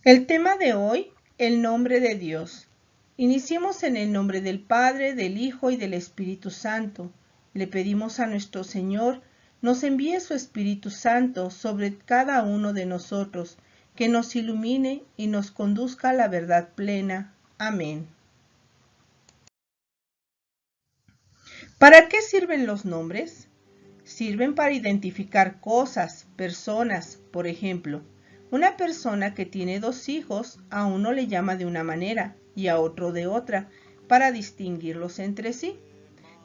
El tema de hoy, el nombre de Dios. Iniciemos en el nombre del Padre, del Hijo y del Espíritu Santo. Le pedimos a nuestro Señor nos envíe su Espíritu Santo sobre cada uno de nosotros, que nos ilumine y nos conduzca a la verdad plena. Amén. ¿Para qué sirven los nombres? Sirven para identificar cosas, personas. Por ejemplo, una persona que tiene dos hijos, a uno le llama de una manera y a otro de otra, para distinguirlos entre sí.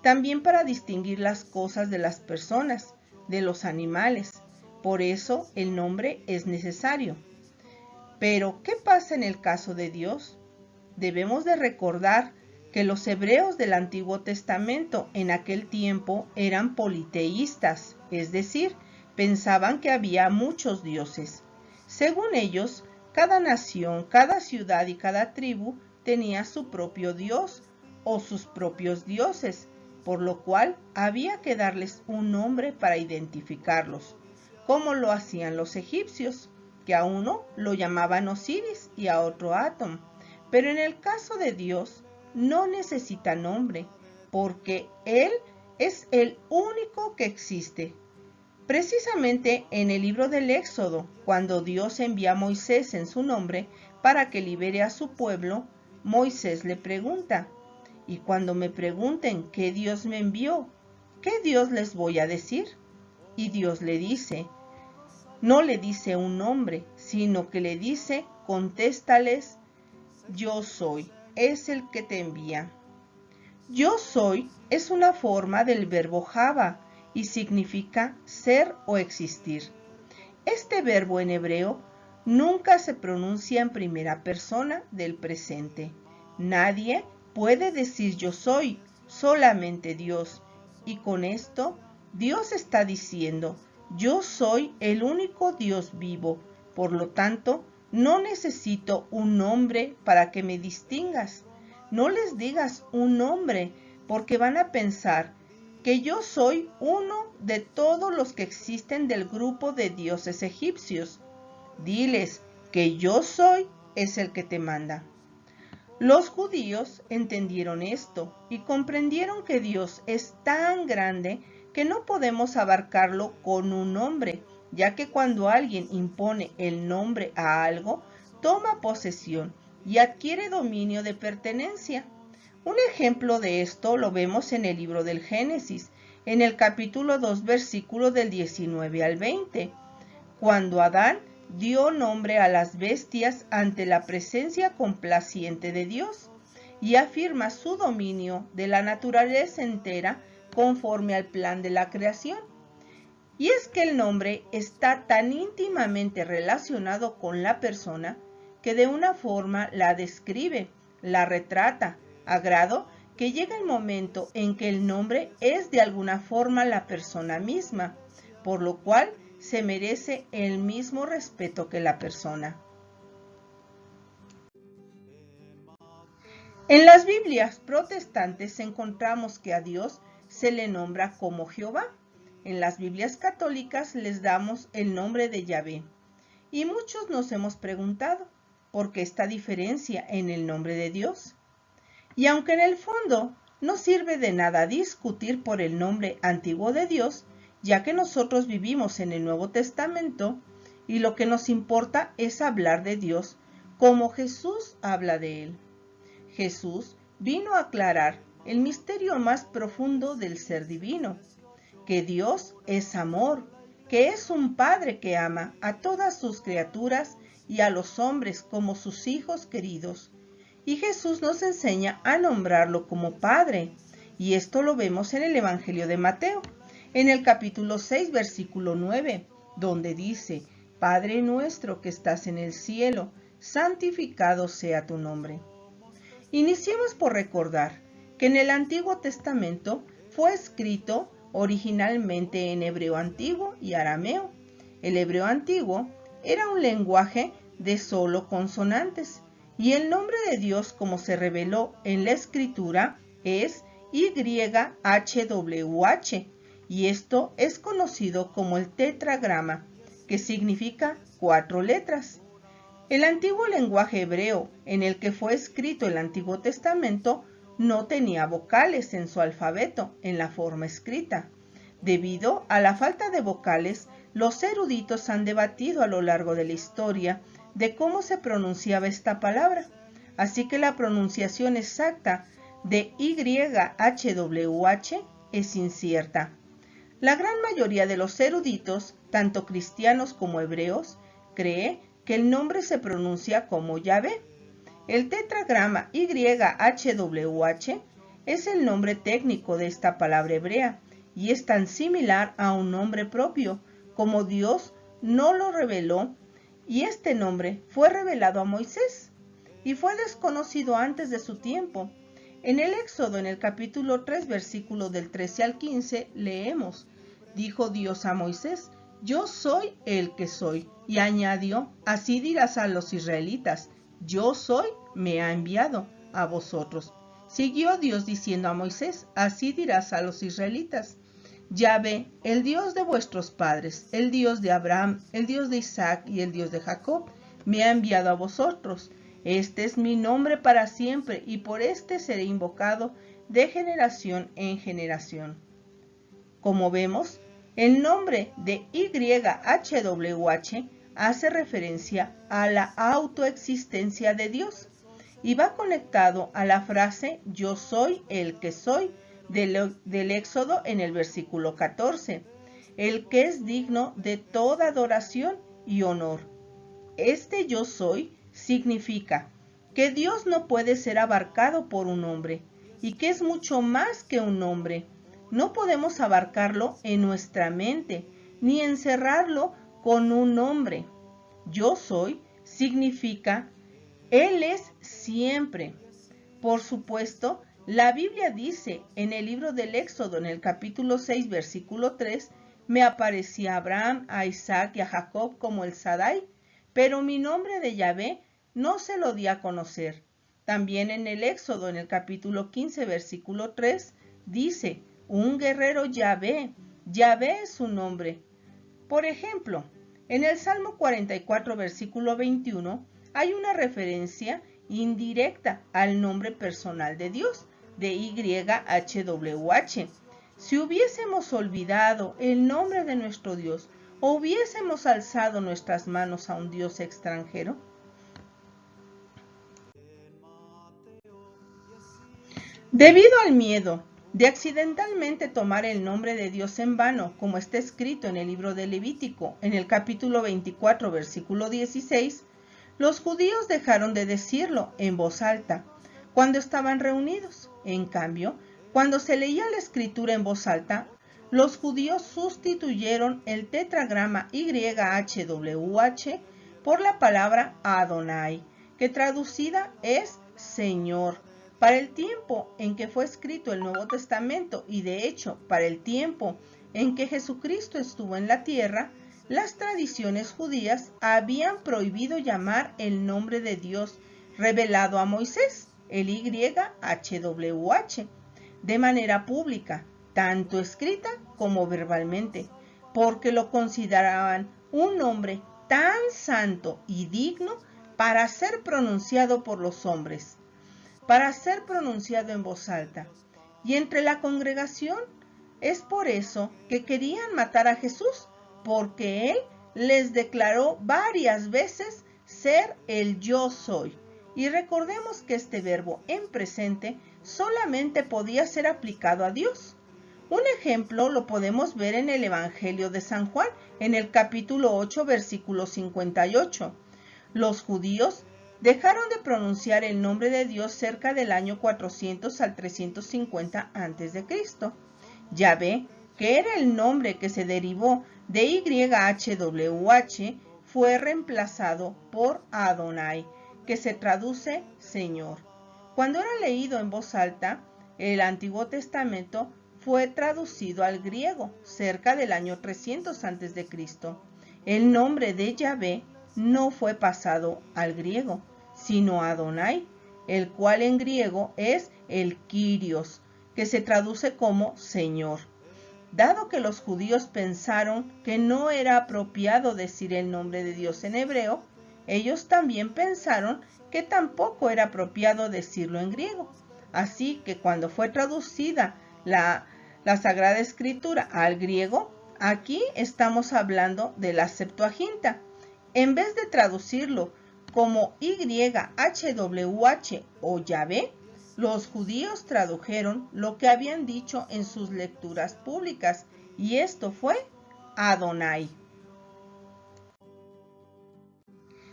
También para distinguir las cosas de las personas, de los animales. Por eso el nombre es necesario. Pero, ¿qué pasa en el caso de Dios? Debemos de recordar que los hebreos del Antiguo Testamento en aquel tiempo eran politeístas, es decir, pensaban que había muchos dioses. Según ellos, cada nación, cada ciudad y cada tribu tenía su propio dios o sus propios dioses, por lo cual había que darles un nombre para identificarlos, como lo hacían los egipcios, que a uno lo llamaban Osiris y a otro Atom. Pero en el caso de Dios, no necesita nombre, porque Él es el único que existe. Precisamente en el libro del Éxodo, cuando Dios envía a Moisés en su nombre para que libere a su pueblo, Moisés le pregunta, y cuando me pregunten qué Dios me envió, ¿qué Dios les voy a decir? Y Dios le dice, no le dice un nombre, sino que le dice, contéstales, yo soy, es el que te envía. Yo soy es una forma del verbo Java y significa ser o existir. Este verbo en hebreo nunca se pronuncia en primera persona del presente. Nadie puede decir yo soy, solamente Dios. Y con esto, Dios está diciendo, yo soy el único Dios vivo. Por lo tanto, no necesito un nombre para que me distingas. No les digas un nombre porque van a pensar que yo soy uno de todos los que existen del grupo de dioses egipcios. Diles que yo soy es el que te manda. Los judíos entendieron esto y comprendieron que Dios es tan grande que no podemos abarcarlo con un nombre, ya que cuando alguien impone el nombre a algo, toma posesión y adquiere dominio de pertenencia. Un ejemplo de esto lo vemos en el libro del Génesis, en el capítulo 2, versículos del 19 al 20, cuando Adán dio nombre a las bestias ante la presencia complaciente de Dios y afirma su dominio de la naturaleza entera conforme al plan de la creación. Y es que el nombre está tan íntimamente relacionado con la persona que de una forma la describe, la retrata, a grado que llega el momento en que el nombre es de alguna forma la persona misma, por lo cual se merece el mismo respeto que la persona. En las Biblias protestantes encontramos que a Dios se le nombra como Jehová. En las Biblias católicas les damos el nombre de Yahvé. Y muchos nos hemos preguntado, ¿por qué esta diferencia en el nombre de Dios? Y aunque en el fondo no sirve de nada discutir por el nombre antiguo de Dios, ya que nosotros vivimos en el Nuevo Testamento y lo que nos importa es hablar de Dios como Jesús habla de Él. Jesús vino a aclarar el misterio más profundo del ser divino, que Dios es amor, que es un Padre que ama a todas sus criaturas y a los hombres como sus hijos queridos. Y Jesús nos enseña a nombrarlo como Padre, y esto lo vemos en el Evangelio de Mateo, en el capítulo 6, versículo 9, donde dice, Padre nuestro que estás en el cielo, santificado sea tu nombre. Iniciemos por recordar que en el Antiguo Testamento fue escrito originalmente en hebreo antiguo y arameo. El hebreo antiguo era un lenguaje de solo consonantes, y el nombre de Dios como se reveló en la escritura es YHWH, y esto es conocido como el tetragrama, que significa 4 letras. El antiguo lenguaje hebreo en el que fue escrito el Antiguo Testamento no tenía vocales en su alfabeto en la forma escrita. Debido a la falta de vocales, los eruditos han debatido a lo largo de la historia de cómo se pronunciaba esta palabra, así que la pronunciación exacta de YHWH es incierta. La gran mayoría de los eruditos, tanto cristianos como hebreos, cree que el nombre se pronuncia como Yahvé. El tetragrama YHWH es el nombre técnico de esta palabra hebrea y es tan similar a un nombre propio como Dios no lo reveló, y este nombre fue revelado a Moisés y fue desconocido antes de su tiempo. En el Éxodo, en el capítulo 3, versículos del 13 al 15, leemos: dijo Dios a Moisés: yo soy el que soy. Y añadió: así dirás a los israelitas: yo soy, me ha enviado a vosotros. Siguió Dios diciendo a Moisés: así dirás a los israelitas: Yahvé, el Dios de vuestros padres, el Dios de Abraham, el Dios de Isaac y el Dios de Jacob, me ha enviado a vosotros. Este es mi nombre para siempre, y por este seré invocado de generación en generación. Como vemos, el nombre de YHWH hace referencia a la autoexistencia de Dios y va conectado a la frase yo soy el que soy del Éxodo en el versículo 14, el que es digno de toda adoración y honor. Este yo soy significa que Dios no puede ser abarcado por un hombre y que es mucho más que un hombre. No podemos abarcarlo en nuestra mente ni encerrarlo con un nombre. Yo soy significa Él es siempre. Por supuesto, la Biblia dice en el libro del Éxodo, en el capítulo 6, versículo 3, me aparecí a Abraham, a Isaac y a Jacob como el Sadai, pero mi nombre de Yahvé no se lo di a conocer. También en el Éxodo, en el capítulo 15, versículo 3, dice, un guerrero Yahvé, Yahvé es su nombre. Por ejemplo, en el Salmo 44, versículo 21, hay una referencia indirecta al nombre personal de Dios, de YHWH. Si hubiésemos olvidado el nombre de nuestro Dios o hubiésemos alzado nuestras manos a un Dios extranjero, debido al miedo de accidentalmente tomar el nombre de Dios en vano, como está escrito en el libro de Levítico, en el capítulo 24, versículo 16, los judíos dejaron de decirlo en voz alta cuando estaban reunidos. En cambio, cuando se leía la escritura en voz alta, los judíos sustituyeron el tetragrama YHWH por la palabra Adonai, que traducida es Señor. Para el tiempo en que fue escrito el Nuevo Testamento y de hecho para el tiempo en que Jesucristo estuvo en la tierra, las tradiciones judías habían prohibido llamar el nombre de Dios revelado a Moisés, el YHWH, de manera pública, tanto escrita como verbalmente, porque lo consideraban un nombre tan santo y digno para ser pronunciado por los hombres, para ser pronunciado en voz alta. Y entre la congregación es por eso que querían matar a Jesús, porque Él les declaró varias veces ser el yo soy. Y recordemos que este verbo en presente solamente podía ser aplicado a Dios. Un ejemplo lo podemos ver en el Evangelio de San Juan, en el capítulo 8, versículo 58. Los judíos dejaron de pronunciar el nombre de Dios cerca del año 400 al 350 a.C. Yahvé, que era el nombre que se derivó de YHWH, fue reemplazado por Adonai, que se traduce Señor. Cuando era leído en voz alta, el Antiguo Testamento fue traducido al griego cerca del año 300 a.C. El nombre de Yahvé no fue pasado al griego, sino a Adonai, el cual en griego es el Kyrios, que se traduce como Señor. Dado que los judíos pensaron que no era apropiado decir el nombre de Dios en hebreo, ellos también pensaron que tampoco era apropiado decirlo en griego. Así que cuando fue traducida la Sagrada Escritura al griego, aquí estamos hablando de la Septuaginta. En vez de traducirlo como YHWH o Yahvé, los judíos tradujeron lo que habían dicho en sus lecturas públicas, y esto fue Adonai.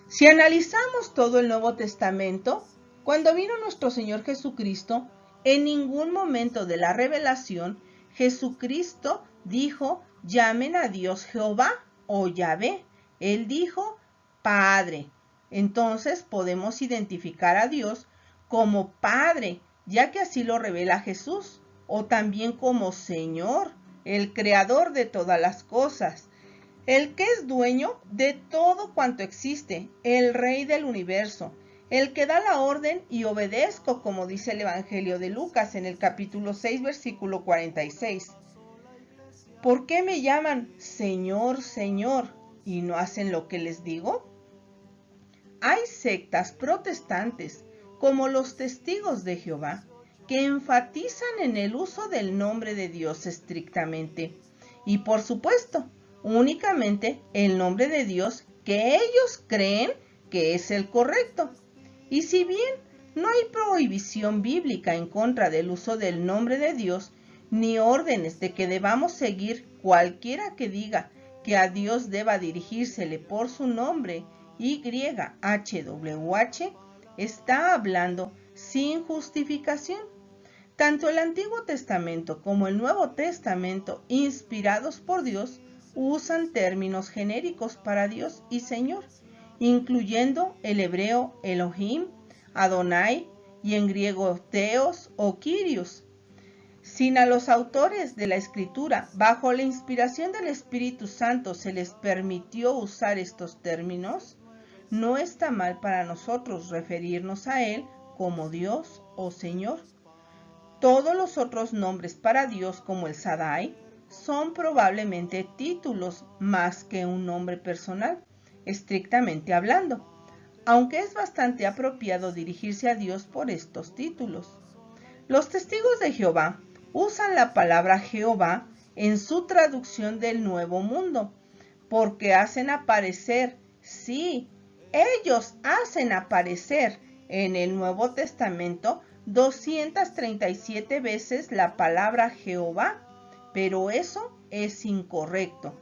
Si analizamos todo el Nuevo Testamento, cuando vino nuestro Señor Jesucristo, en ningún momento de la revelación, Jesucristo dijo, llamen a Dios Jehová o Yahvé. Él dijo, Padre. Entonces podemos identificar a Dios como Padre, ya que así lo revela Jesús, o también como Señor, el Creador de todas las cosas, el que es dueño de todo cuanto existe, el Rey del universo, el que da la orden y obedezco, como dice el Evangelio de Lucas en el capítulo 6, versículo 46. ¿Por qué me llaman Señor, Señor, y no hacen lo que les digo? Hay sectas protestantes, como los Testigos de Jehová, que enfatizan en el uso del nombre de Dios estrictamente, y por supuesto, únicamente el nombre de Dios que ellos creen que es el correcto. Y si bien no hay prohibición bíblica en contra del uso del nombre de Dios, ni órdenes de que debamos seguir cualquiera que diga que a Dios deba dirigírsele por su nombre, YHWH, está hablando sin justificación. Tanto el Antiguo Testamento como el Nuevo Testamento, inspirados por Dios, usan términos genéricos para Dios y Señor, incluyendo el hebreo Elohim, Adonai y en griego Theos o Kyrios. Sin a los autores de la Escritura, bajo la inspiración del Espíritu Santo, se les permitió usar estos términos, no está mal para nosotros referirnos a Él como Dios o Señor. Todos los otros nombres para Dios, como el Shaddai, son probablemente títulos más que un nombre personal, estrictamente hablando, aunque es bastante apropiado dirigirse a Dios por estos títulos. Los Testigos de Jehová usan la palabra Jehová en su traducción del Nuevo Mundo, porque hacen aparecer, sí, ellos hacen aparecer en el Nuevo Testamento 237 veces la palabra Jehová, pero eso es incorrecto.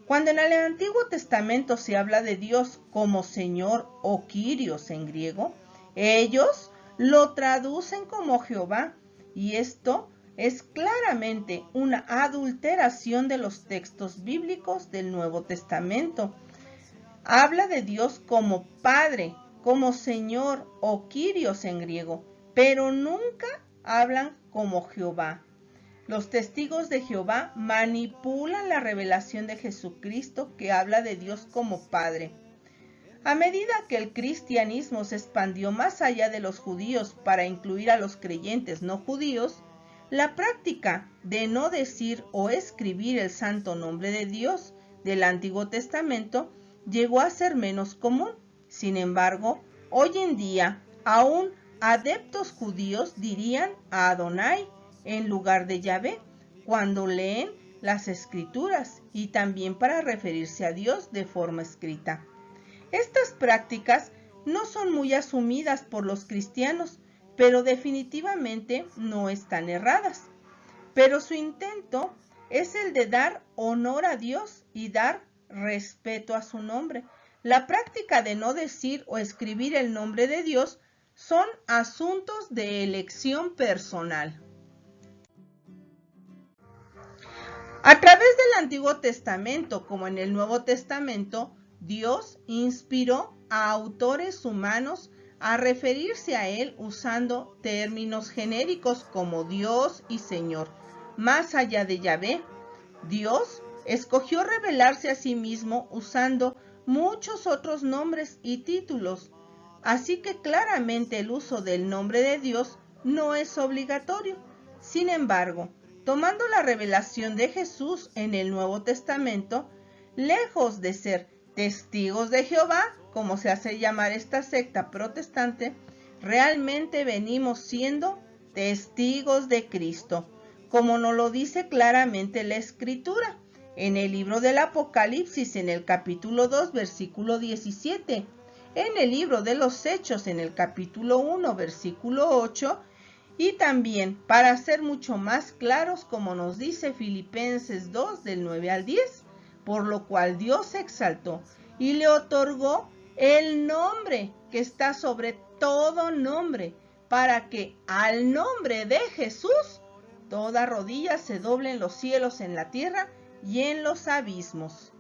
Cuando en el Antiguo Testamento se habla de Dios como Señor o Kyrios en griego, ellos lo traducen como Jehová, y esto es claramente una adulteración de los textos bíblicos del Nuevo Testamento. Habla de Dios como Padre, como Señor o Kyrios en griego, pero nunca hablan como Jehová. Los Testigos de Jehová manipulan la revelación de Jesucristo que habla de Dios como Padre. A medida que el cristianismo se expandió más allá de los judíos para incluir a los creyentes no judíos, la práctica de no decir o escribir el santo nombre de Dios del Antiguo Testamento llegó a ser menos común. Sin embargo, hoy en día, aún adeptos judíos dirían a Adonai en lugar de Yahvé cuando leen las Escrituras y también para referirse a Dios de forma escrita. Estas prácticas no son muy asumidas por los cristianos, pero definitivamente no están erradas. Pero su intento es el de dar honor a Dios y dar respeto a su nombre. La práctica de no decir o escribir el nombre de Dios son asuntos de elección personal. A través del Antiguo Testamento, como en el Nuevo Testamento, Dios inspiró a autores humanos a referirse a Él usando términos genéricos como Dios y Señor. Más allá de Yahvé, Dios escogió revelarse a sí mismo usando muchos otros nombres y títulos. Así que claramente el uso del nombre de Dios no es obligatorio. Sin embargo, tomando la revelación de Jesús en el Nuevo Testamento, lejos de ser testigos de Jehová, como se hace llamar esta secta protestante, realmente venimos siendo testigos de Cristo, como nos lo dice claramente la Escritura, en el libro del Apocalipsis, en el capítulo 2, versículo 17, en el libro de los Hechos, en el capítulo 1, versículo 8, y también, para ser mucho más claros, como nos dice Filipenses 2, del 9 al 10, por lo cual Dios se exaltó y le otorgó el nombre que está sobre todo nombre, para que al nombre de Jesús toda rodilla se doble en los cielos, en la tierra y en los abismos.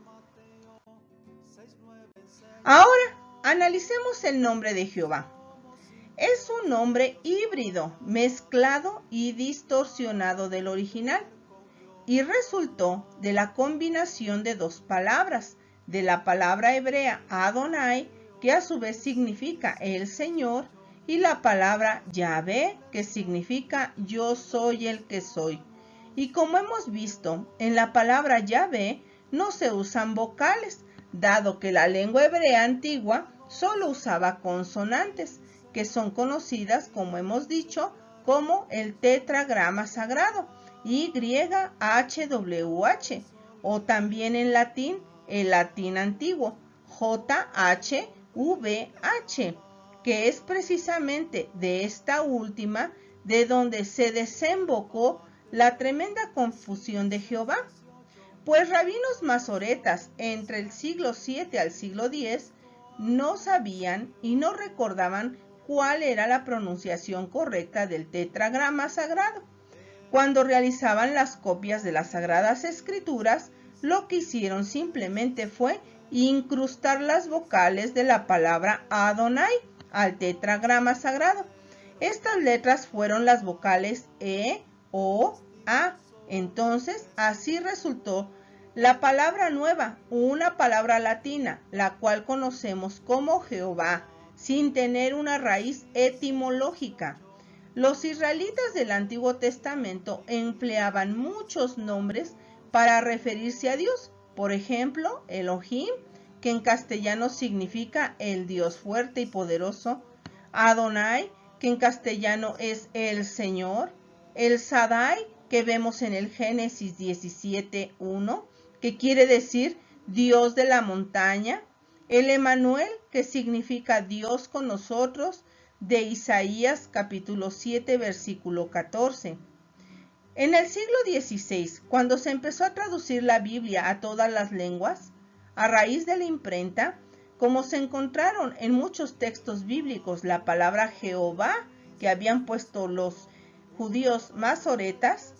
Ahora, analicemos el nombre de Jehová. Es un nombre híbrido, mezclado y distorsionado del original, y resultó de la combinación de dos palabras, de la palabra hebrea Adonai, que a su vez significa el Señor, y la palabra Yahvé, que significa yo soy el que soy. Y como hemos visto, en la palabra Yahvé no se usan vocales, dado que la lengua hebrea antigua solo usaba consonantes, que son conocidas, como hemos dicho, como el tetragrama sagrado, YHWH, o también en latín, el latín antiguo, JHVH, que es precisamente de esta última de donde se desembocó la tremenda confusión de Jehová, pues rabinos masoretas entre el siglo VII al siglo X no sabían y no recordaban cuál era la pronunciación correcta del tetragrama sagrado. Cuando realizaban las copias de las Sagradas Escrituras, lo que hicieron simplemente fue incrustar las vocales de la palabra Adonai al tetragrama sagrado. Estas letras fueron las vocales E, O, A. Entonces, así resultó la palabra nueva, una palabra latina, la cual conocemos como Jehová, sin tener una raíz etimológica. Los israelitas del Antiguo Testamento empleaban muchos nombres para referirse a Dios. Por ejemplo, Elohim, que en castellano significa el Dios fuerte y poderoso. Adonai, que en castellano es el Señor. El Shaddai, que vemos en el Génesis 17:1, que quiere decir Dios de la montaña. El Emanuel, que significa Dios con nosotros, de Isaías capítulo 7, versículo 14. En el siglo XVI, cuando se empezó a traducir la Biblia a todas las lenguas, a raíz de la imprenta, como se encontraron en muchos textos bíblicos la palabra Jehová que habían puesto los judíos masoretas,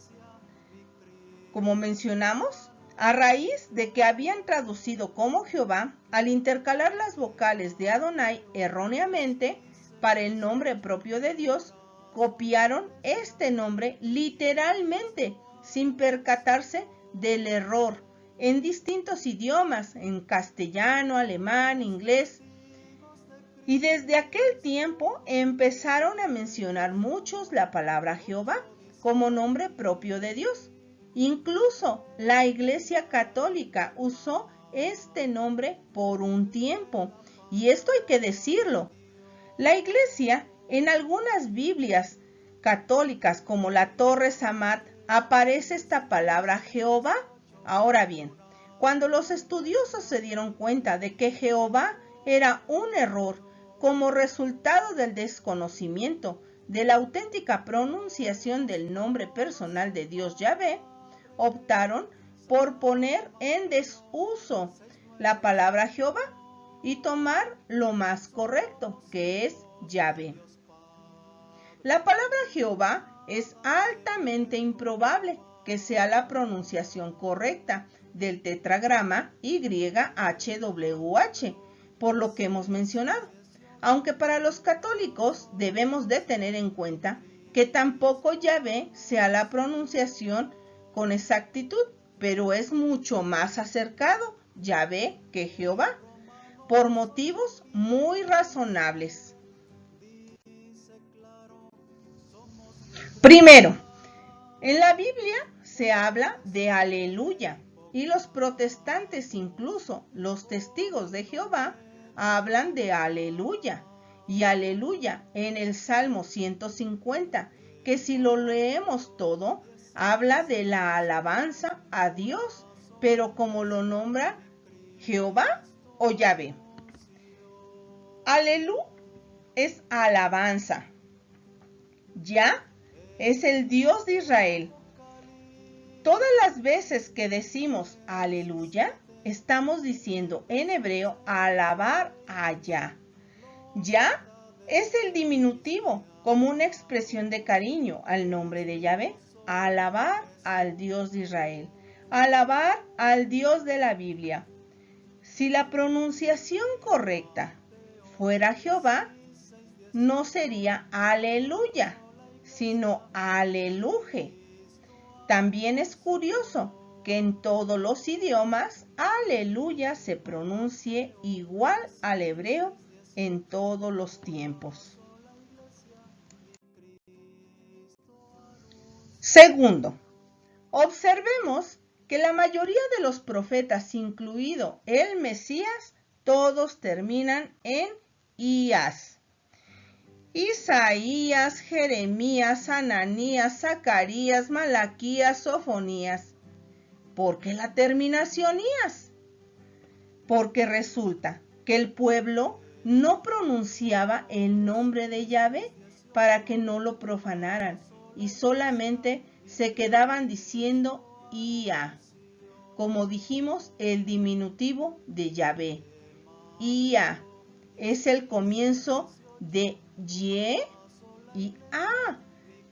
como mencionamos, a raíz de que habían traducido como Jehová, al intercalar las vocales de Adonai erróneamente para el nombre propio de Dios, copiaron este nombre literalmente, sin percatarse del error, en distintos idiomas, en castellano, alemán, inglés. Y desde aquel tiempo empezaron a mencionar muchos la palabra Jehová como nombre propio de Dios. Incluso la Iglesia Católica usó este nombre por un tiempo, y esto hay que decirlo. La Iglesia, en algunas Biblias católicas como la Torre Samat, aparece esta palabra Jehová. Ahora bien, cuando los estudiosos se dieron cuenta de que Jehová era un error como resultado del desconocimiento de la auténtica pronunciación del nombre personal de Dios Yahvé, optaron por poner en desuso la palabra Jehová y tomar lo más correcto, que es Yahvé. La palabra Jehová es altamente improbable que sea la pronunciación correcta del tetragrama YHWH, por lo que hemos mencionado. Aunque para los católicos debemos de tener en cuenta que tampoco Yahvé sea la pronunciación con exactitud, pero es mucho más acercado Yahvé que Jehová, por motivos muy razonables. Primero, en la Biblia se habla de aleluya, y los protestantes, incluso los testigos de Jehová, hablan de aleluya. Y aleluya en el Salmo 150, que si lo leemos todo, habla de la alabanza a Dios, pero como lo nombra Jehová o Yahvé. Alelú es alabanza. Yah es el Dios de Israel. Todas las veces que decimos aleluya, estamos diciendo en hebreo alabar a Yah. Yah es el diminutivo, como una expresión de cariño al nombre de Yahvé. Alabar al Dios de Israel. Alabar al Dios de la Biblia. Si la pronunciación correcta fuera Jehová, no sería aleluya, sino aleluje. También es curioso que en todos los idiomas aleluya se pronuncie igual al hebreo en todos los tiempos. Segundo, observemos que la mayoría de los profetas, incluido el Mesías, todos terminan en ías. Isaías, Jeremías, Ananías, Zacarías, Malaquías, Sofonías. ¿Por qué la terminación ías? Porque resulta que el pueblo no pronunciaba el nombre de Yahvé para que no lo profanaran y solamente se quedaban diciendo Ia. Como dijimos, el diminutivo de Yahvé. Ia es el comienzo de Ye y A,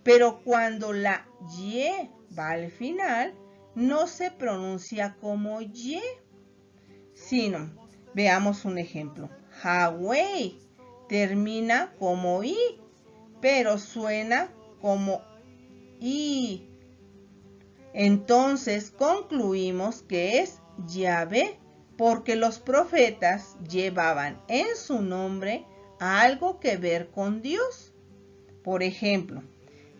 pero cuando la Ye va al final, no se pronuncia como Ye, sino, veamos un ejemplo. Yahweh termina como I, pero suena como I. Entonces concluimos que es Yahvé, porque los profetas llevaban en su nombre algo que ver con Dios. Por ejemplo,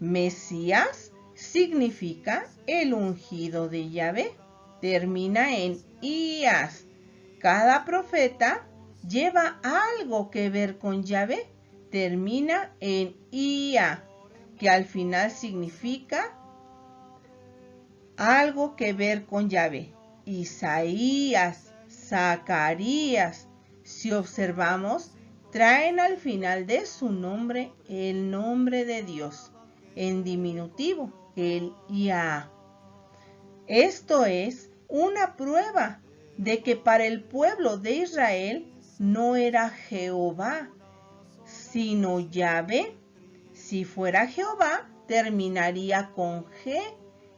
Mesías significa el ungido de Yahvé, termina en ías. Cada profeta lleva algo que ver con Yahvé, termina en ia, que al final significa algo que ver con Yahvé. Isaías, Zacarías, si observamos, traen al final de su nombre el nombre de Dios, en diminutivo, el Yah. Esto es una prueba de que para el pueblo de Israel no era Jehová, sino Yahvé. Si fuera Jehová, terminaría con G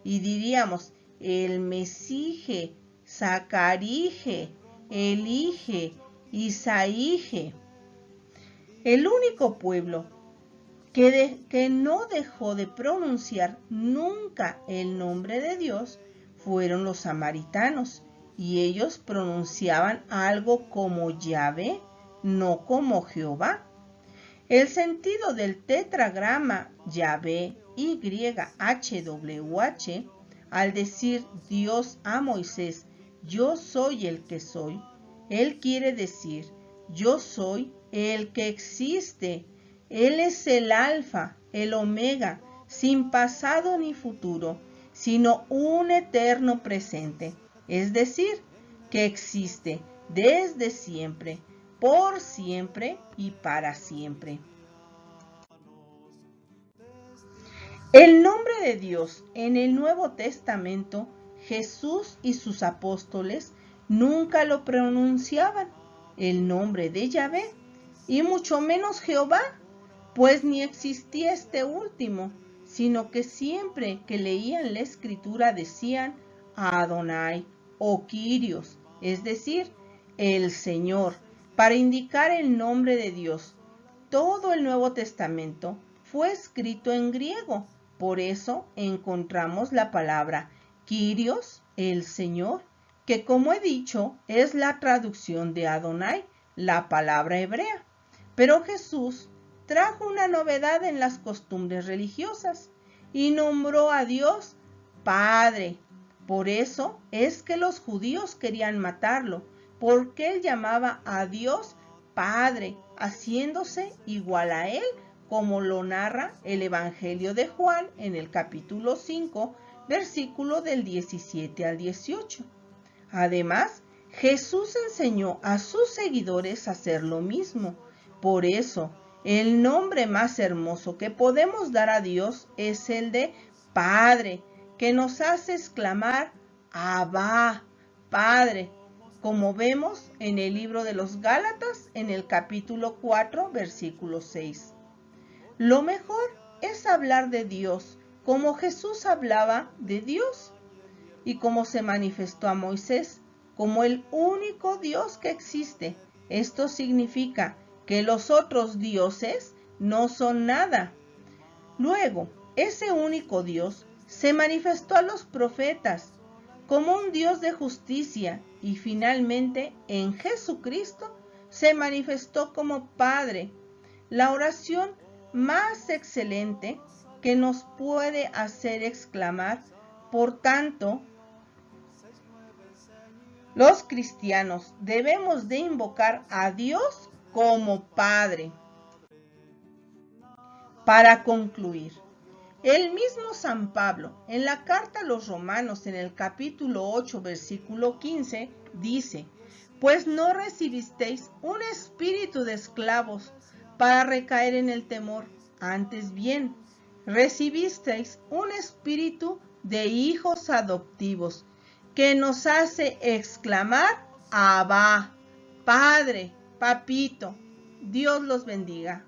y diríamos el Mesije, Zacarije, Elige, Isaíje. El único pueblo que no dejó de pronunciar nunca el nombre de Dios fueron los samaritanos, y ellos pronunciaban algo como Yahvé, no como Jehová. El sentido del tetragrama Yahvé YHWH, al decir Dios a Moisés, yo soy el que soy, él quiere decir, yo soy el que existe. Él es el alfa, el omega, sin pasado ni futuro, sino un eterno presente. Es decir, que existe desde siempre, por siempre y para siempre. El nombre de Dios en el Nuevo Testamento, Jesús y sus apóstoles nunca lo pronunciaban, el nombre de Yahvé, y mucho menos Jehová, pues ni existía este último, sino que siempre que leían la escritura decían Adonai o Kyrios, es decir, el Señor, para indicar el nombre de Dios. Todo el Nuevo Testamento fue escrito en griego, por eso encontramos la palabra Kyrios, el Señor, que como he dicho es la traducción de Adonai, la palabra hebrea. Pero Jesús trajo una novedad en las costumbres religiosas y nombró a Dios Padre. Por eso es que los judíos querían matarlo, porque él llamaba a Dios Padre, haciéndose igual a Él, como lo narra el Evangelio de Juan en el capítulo 5, versículo del 17 al 18. Además, Jesús enseñó a sus seguidores a hacer lo mismo. Por eso, el nombre más hermoso que podemos dar a Dios es el de Padre, que nos hace exclamar Abba, Padre, como vemos en el libro de los Gálatas en el capítulo 4, versículo 6. Lo mejor es hablar de Dios como Jesús hablaba de Dios y como se manifestó a Moisés como el único Dios que existe. Esto significa que los otros dioses no son nada. Luego, ese único Dios se manifestó a los profetas como un Dios de justicia y finalmente en Jesucristo se manifestó como Padre. La oración más excelente que nos puede hacer exclamar. Por tanto, los cristianos debemos de invocar a Dios como Padre. Para concluir, el mismo San Pablo, en la carta a los Romanos, en el capítulo 8, versículo 15, dice: pues no recibisteis un espíritu de esclavos para recaer en el temor, antes bien, recibisteis un espíritu de hijos adoptivos, que nos hace exclamar: Abba, Padre, Papito. Dios los bendiga.